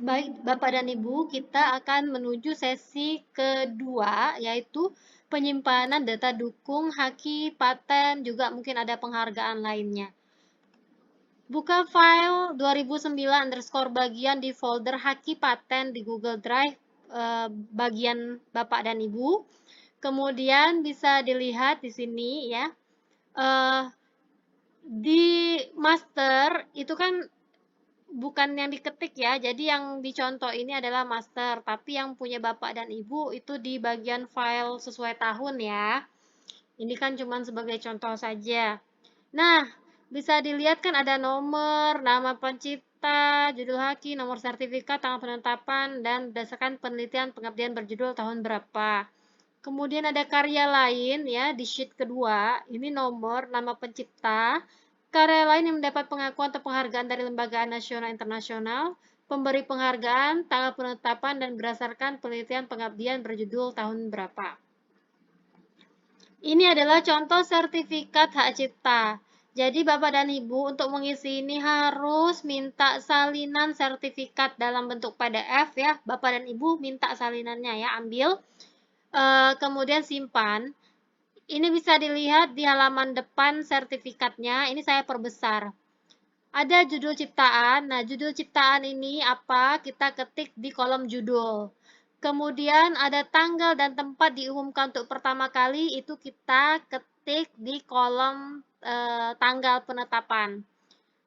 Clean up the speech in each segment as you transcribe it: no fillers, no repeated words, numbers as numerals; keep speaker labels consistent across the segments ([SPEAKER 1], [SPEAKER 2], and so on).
[SPEAKER 1] Baik, Bapak dan Ibu, kita akan menuju sesi kedua, yaitu penyimpanan data dukung, haki, paten, juga mungkin ada penghargaan lainnya. Buka file 2009_ bagian di folder haki paten di Google Drive bagian Bapak dan Ibu. Kemudian bisa dilihat di sini ya. Eh, di master itu kan bukan yang diketik ya, jadi yang dicontoh ini adalah master, tapi yang punya Bapak dan Ibu itu di bagian file sesuai tahun ya. Ini kan cuma sebagai contoh saja. Nah, bisa dilihat kan ada nomor, nama pencipta, judul haki, nomor sertifikat, tanggal penetapan, dan berdasarkan penelitian pengabdian berjudul tahun berapa. Kemudian ada karya lain ya di sheet kedua, ini nomor, nama pencipta, karya lain yang mendapat pengakuan atau penghargaan dari lembaga nasional internasional, pemberi penghargaan, tanggal penetapan, dan berdasarkan penelitian pengabdian berjudul tahun berapa. Ini adalah contoh sertifikat hak cipta. Jadi Bapak dan Ibu untuk mengisi ini harus minta salinan sertifikat dalam bentuk PDF ya. Bapak dan Ibu minta salinannya ya, ambil. Kemudian simpan. Ini bisa dilihat di halaman depan sertifikatnya. Ini saya perbesar. Ada judul ciptaan. Nah, judul ciptaan ini apa? Kita ketik di kolom judul. Kemudian ada tanggal dan tempat diumumkan untuk pertama kali, itu kita ketik di kolom tanggal penetapan.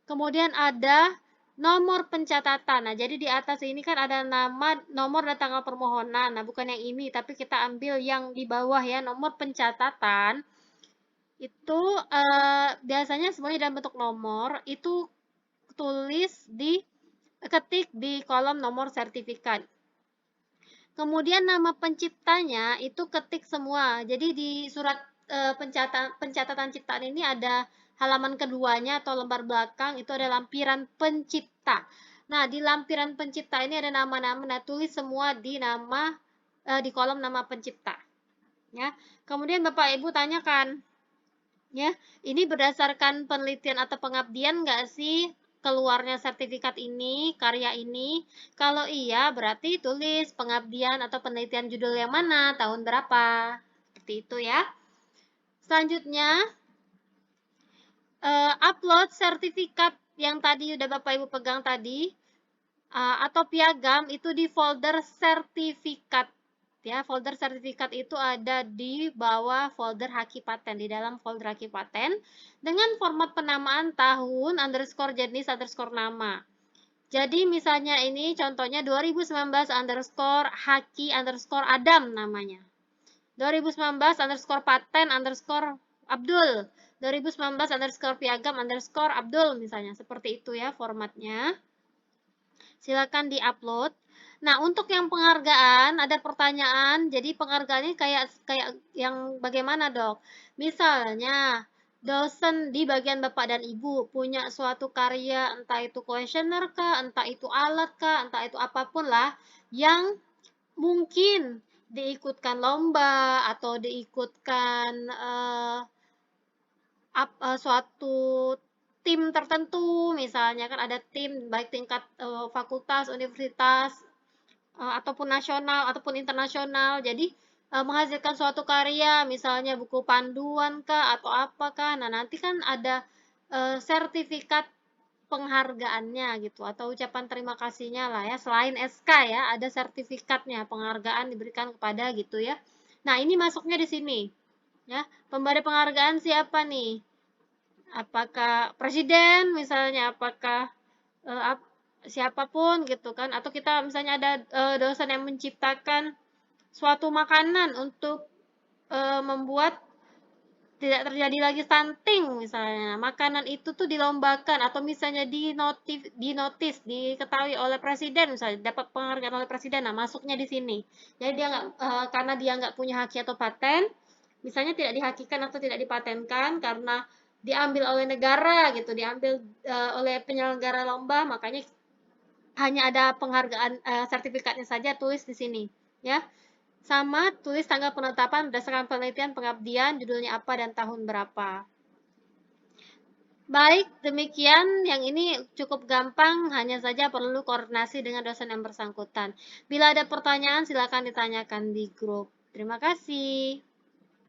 [SPEAKER 1] Kemudian ada nomor pencatatan. Nah, jadi di atas ini kan ada nama, nomor dan tanggal permohonan. Nah, bukan yang ini, tapi kita ambil yang di bawah ya, nomor pencatatan. Itu biasanya semuanya dalam bentuk nomor, itu tulis di ketik di kolom nomor sertifikat. Kemudian nama penciptanya itu ketik semua. Jadi di surat pencatatan ciptaan ini ada halaman keduanya atau lembar belakang, itu ada lampiran pencipta. Nah, di lampiran pencipta ini ada nama-nama. Nah, tulis semua di di kolom nama pencipta. Ya. Kemudian Bapak Ibu tanyakan, ya, ini berdasarkan penelitian atau pengabdian nggak sih keluarnya sertifikat ini, karya ini? Kalau iya, berarti tulis pengabdian atau penelitian judul yang mana, tahun berapa. Seperti itu ya. Selanjutnya, upload sertifikat yang tadi udah Bapak Ibu pegang tadi, atau piagam itu di folder sertifikat. Ya, folder sertifikat itu ada di bawah folder haki paten, di dalam folder haki paten, dengan format penamaan tahun underscore jenis underscore nama. Jadi misalnya ini contohnya 2019 underscore haki underscore Adam namanya. 2019 underscore paten underscore Abdul. 2019 underscore piagam underscore Abdul misalnya. Seperti itu ya formatnya. Silakan di-upload. Nah, untuk yang penghargaan ada pertanyaan. Jadi penghargaannya kayak yang bagaimana, Dok? Misalnya, dosen di bagian Bapak dan Ibu punya suatu karya, entah itu kuesioner kah, entah itu alat kah, entah itu apapun lah, yang mungkin diikutkan lomba atau diikutkan suatu tim tertentu, misalnya kan ada tim baik tingkat fakultas, universitas, ataupun nasional ataupun internasional. Jadi menghasilkan suatu karya, misalnya buku panduan kah atau apakah. Nah, nanti kan ada sertifikat penghargaannya gitu atau ucapan terima kasihnya lah ya. Selain SK ya, ada sertifikatnya, penghargaan diberikan kepada gitu ya. Nah, ini masuknya di sini ya. Pemberi penghargaan siapa nih? Apakah presiden misalnya, apakah uh, siapapun gitu kan, atau kita misalnya ada dosen yang menciptakan suatu makanan untuk membuat tidak terjadi lagi stunting misalnya. Makanan itu tuh dilombakan atau misalnya dinotis diketahui oleh presiden misalnya dapat penghargaan oleh presiden. Nah, masuknya di sini. Jadi dia nggak karena dia nggak punya haki atau paten, misalnya tidak dihakikan atau tidak dipatenkan karena diambil oleh negara gitu, diambil oleh penyelenggara lomba, makanya hanya ada penghargaan sertifikatnya saja tulis di sini, ya. Sama tulis tanggal penetapan berdasarkan penelitian pengabdian, judulnya apa dan tahun berapa. Baik, demikian yang ini cukup gampang, hanya saja perlu koordinasi dengan dosen yang bersangkutan. Bila ada pertanyaan silakan ditanyakan di grup. Terima kasih.